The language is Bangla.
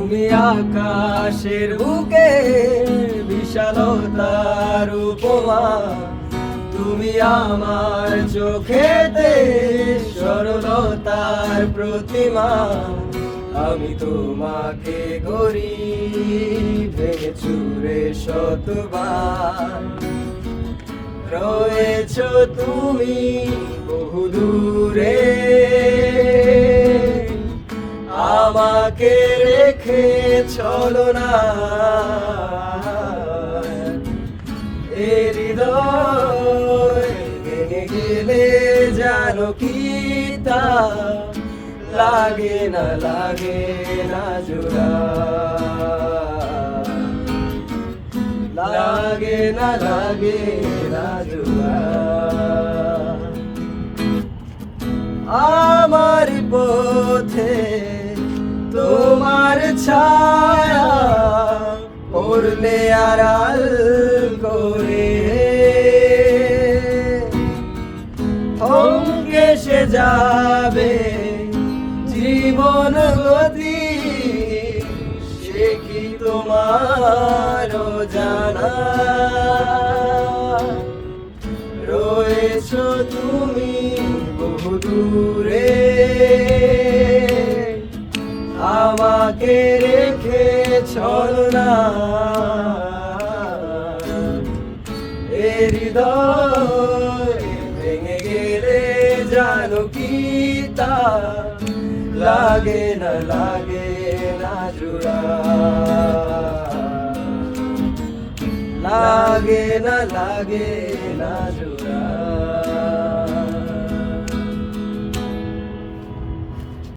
তুমি আকাশের বুকে বিশালতার উপমা, তুমি আমার চোখেতে সরলতার প্রতিমা। আমি তোমাকে গড়ি ভেঙে চুরে শতবার, রয়েছ তুমি বহুদূরে, আমাকে রেখে চলো না। এ হৃদয় ভেঙে গেলে জানো কি তা লাগে না জোড়া, লাগে না জোড়া। আমার পথে তোমার ছায়া পড়লে আড়াল করে, থমকে সে যাবে জীবন গতি, সে কি তোমার জানা? রয়েছ তুমি বহুদূরে, আমাকে রেখে চলো না। এ হৃদয় ভেঙে গেলে জানো কি তা লাগে না জোড়া, লাগে না জোড়া।